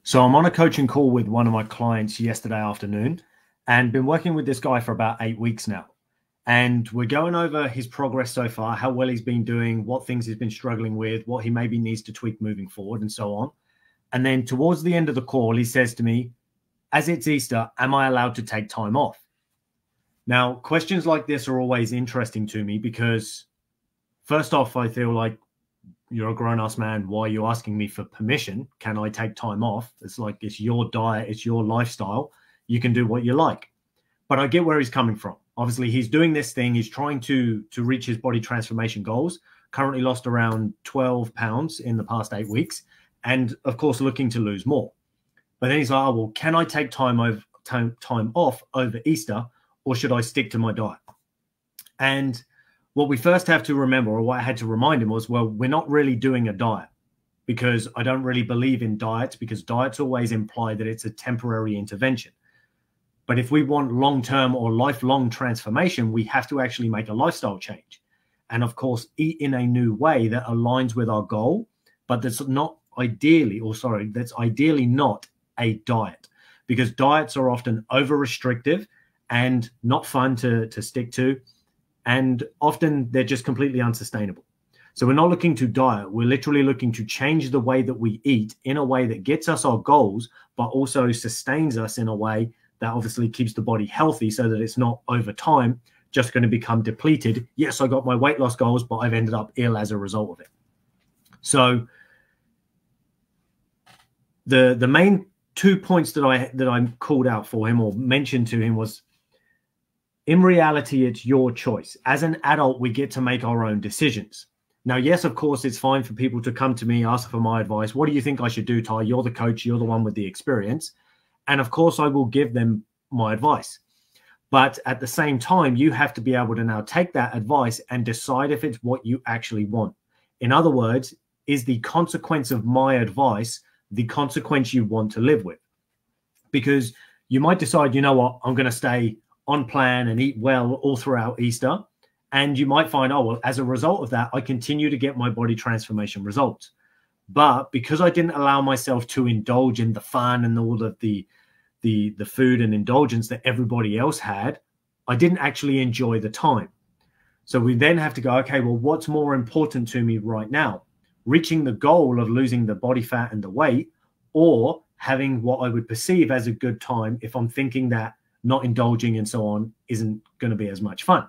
So I'm on a coaching call with one of my clients yesterday afternoon and been working with this guy for about 8 weeks now. And we're going over his progress so far, how well he's been doing, what things he's been struggling with, what he maybe needs to tweak moving forward and so on. And then towards the end of the call, he says to me, as it's Easter, am I allowed to take time off? Now, questions like this are always interesting to me because first off, I feel like you're a grown-ass man. Why are you asking me for permission? Can I take time off? It's like, it's your diet, it's your lifestyle. You can do what you like. But I get where he's coming from. Obviously, he's doing this thing. He's trying to reach his body transformation goals. Currently lost around 12 pounds in the past 8 weeks. And of course, looking to lose more. But then he's like, oh, well, can I take time off over Easter, or should I stick to my diet? And what we first have to remember, or what I had to remind him was, well, we're not really doing a diet, because I don't really believe in diets, because diets always imply that it's a temporary intervention. But if we want long-term or lifelong transformation, we have to actually make a lifestyle change. And of course, eat in a new way that aligns with our goal, but that's ideally not a diet, because diets are often over-restrictive and not fun to stick to. And often they're just completely unsustainable. So we're not looking to diet. We're literally looking to change the way that we eat in a way that gets us our goals, but also sustains us in a way that obviously keeps the body healthy, so that it's not over time just going to become depleted. Yes, I got my weight loss goals, but I've ended up ill as a result of it. So the main 2 points that I called out for him or mentioned to him was, in reality, it's your choice. As an adult, we get to make our own decisions. Now, yes, of course, it's fine for people to come to me, ask for my advice. What do you think I should do, Ty? You're the coach. You're the one with the experience. And of course, I will give them my advice. But at the same time, you have to be able to now take that advice and decide if it's what you actually want. In other words, is the consequence of my advice the consequence you want to live with? Because you might decide, you know what, I'm going to stay on plan and eat well all throughout Easter. And you might find, oh, well, as a result of that, I continue to get my body transformation results. But because I didn't allow myself to indulge in the fun and all of the food and indulgence that everybody else had, I didn't actually enjoy the time. So we then have to go, okay, well, what's more important to me right now? Reaching the goal of losing the body fat and the weight, or having what I would perceive as a good time if I'm thinking that not indulging and so on isn't going to be as much fun.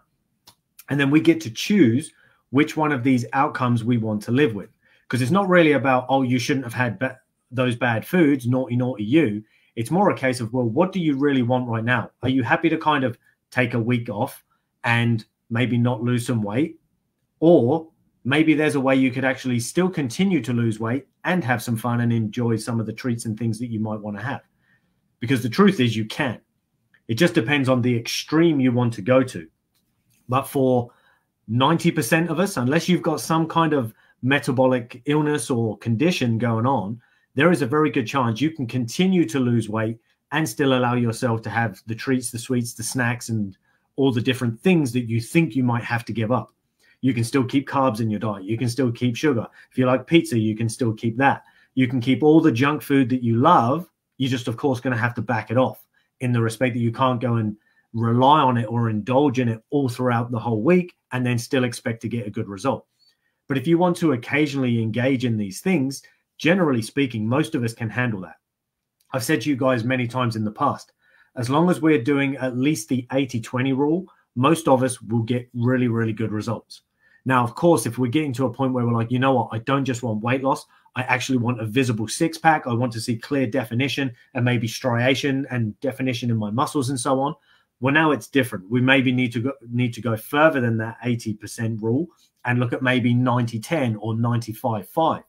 And then we get to choose which one of these outcomes we want to live with. Because it's not really about, oh, you shouldn't have had those bad foods, naughty, naughty you. It's more a case of, well, what do you really want right now? Are you happy to kind of take a week off and maybe not lose some weight? Or maybe there's a way you could actually still continue to lose weight and have some fun and enjoy some of the treats and things that you might want to have. Because the truth is, you can. It just depends on the extreme you want to go to. But for 90% of us, unless you've got some kind of metabolic illness or condition going on, there is a very good chance you can continue to lose weight and still allow yourself to have the treats, the sweets, the snacks, and all the different things that you think you might have to give up. You can still keep carbs in your diet. You can still keep sugar. If you like pizza, you can still keep that. You can keep all the junk food that you love. You're just, of course, going to have to back it off, in the respect that you can't go and rely on it or indulge in it all throughout the whole week and then still expect to get a good result. But if you want to occasionally engage in these things, generally speaking, most of us can handle that. I've said to you guys many times in the past, as long as we're doing at least the 80-20 rule, most of us will get really, really good results. Now, of course, if we're getting to a point where we're like, you know what, I don't just want weight loss, I actually want a visible six-pack, I want to see clear definition and maybe striation and definition in my muscles and so on. Well, now it's different. We maybe need to go further than that 80% rule and look at maybe 90-10 or 95-5 for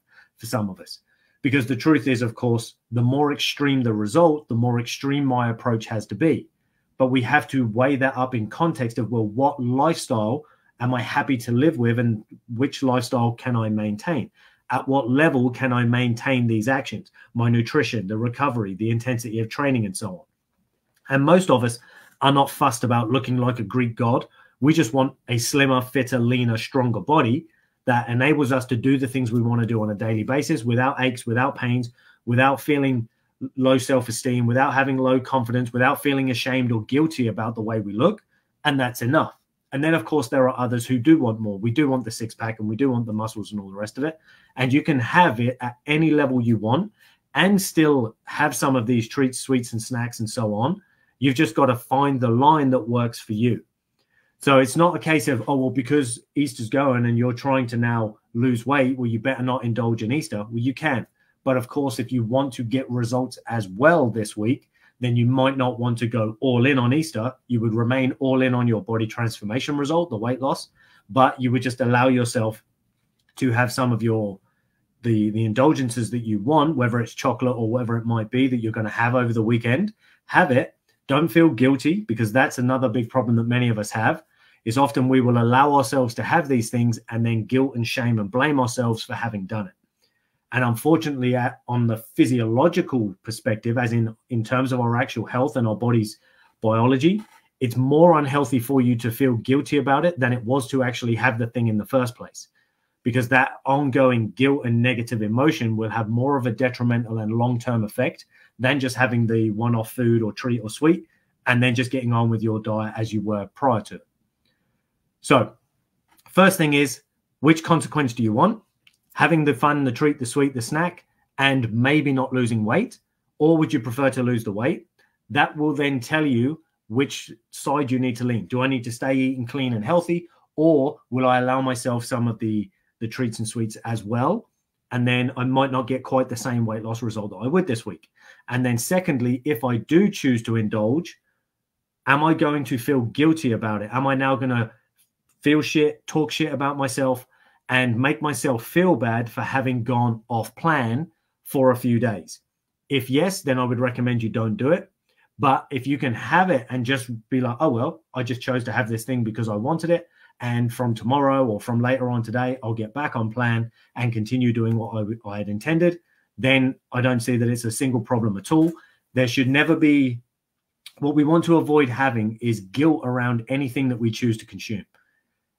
some of us. Because the truth is, of course, the more extreme the result, the more extreme my approach has to be. But we have to weigh that up in context of, well, what lifestyle am I happy to live with and which lifestyle can I maintain? At what level can I maintain these actions? My nutrition, the recovery, the intensity of training, and so on. And most of us are not fussed about looking like a Greek god. We just want a slimmer, fitter, leaner, stronger body that enables us to do the things we want to do on a daily basis without aches, without pains, without feeling low self-esteem, without having low confidence, without feeling ashamed or guilty about the way we look, and that's enough. And then, of course, there are others who do want more. We do want the six-pack and we do want the muscles and all the rest of it. And you can have it at any level you want and still have some of these treats, sweets, and snacks and so on. You've just got to find the line that works for you. So it's not a case of, oh, well, because Easter's going and you're trying to now lose weight, well, you better not indulge in Easter. Well, you can. But of course, if you want to get results as well this week, then you might not want to go all in on Easter. You would remain all in on your body transformation result, the weight loss, but you would just allow yourself to have some of the indulgences that you want, whether it's chocolate or whatever it might be that you're going to have over the weekend. Have it. Don't feel guilty, because that's another big problem that many of us have, is often we will allow ourselves to have these things and then guilt and shame and blame ourselves for having done it. And unfortunately, on the physiological perspective, as in terms of our actual health and our body's biology, it's more unhealthy for you to feel guilty about it than it was to actually have the thing in the first place. Because that ongoing guilt and negative emotion will have more of a detrimental and long-term effect than just having the one-off food or treat or sweet and then just getting on with your diet as you were prior to it. So first thing is, which consequence do you want? Having the fun, the treat, the sweet, the snack, and maybe not losing weight? Or would you prefer to lose the weight? That will then tell you which side you need to lean. Do I need to stay eating clean and healthy? Or will I allow myself some of the treats and sweets as well? And then I might not get quite the same weight loss result that I would this week. And then secondly, if I do choose to indulge, am I going to feel guilty about it? Am I now going to feel shit, talk shit about myself, and make myself feel bad for having gone off plan for a few days? If yes, then I would recommend you don't do it. But if you can have it and just be like, oh, well, I just chose to have this thing because I wanted it, and from tomorrow or from later on today, I'll get back on plan and continue doing what I had intended, then I don't see that it's a single problem at all. There should never be, what we want to avoid having is guilt around anything that we choose to consume.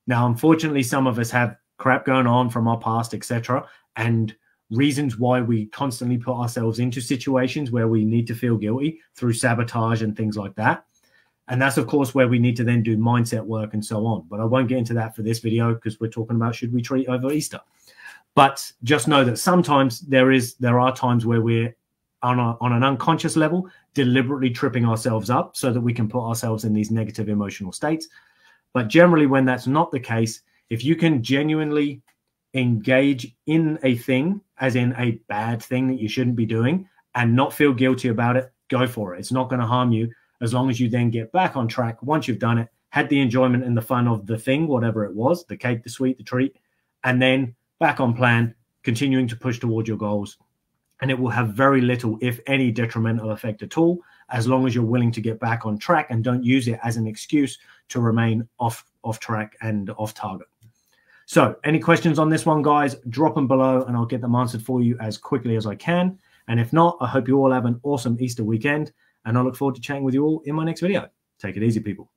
Now, unfortunately, some of us have crap going on from our past, etc., and reasons why we constantly put ourselves into situations where we need to feel guilty through sabotage and things like that. And that's, of course, where we need to then do mindset work and so on. But I won't get into that for this video because we're talking about should we treat over Easter. But just know that sometimes there are times where we're on an unconscious level deliberately tripping ourselves up so that we can put ourselves in these negative emotional states. But generally, when that's not the case, if you can genuinely engage in a thing, as in a bad thing that you shouldn't be doing, and not feel guilty about it, go for it. It's not going to harm you, as long as you then get back on track once you've done it, had the enjoyment and the fun of the thing, whatever it was, the cake, the sweet, the treat, and then back on plan, continuing to push towards your goals. And it will have very little, if any, detrimental effect at all, as long as you're willing to get back on track and don't use it as an excuse to remain off track and off target. So any questions on this one, guys, drop them below and I'll get them answered for you as quickly as I can. And if not, I hope you all have an awesome Easter weekend, and I look forward to chatting with you all in my next video. Take it easy, people.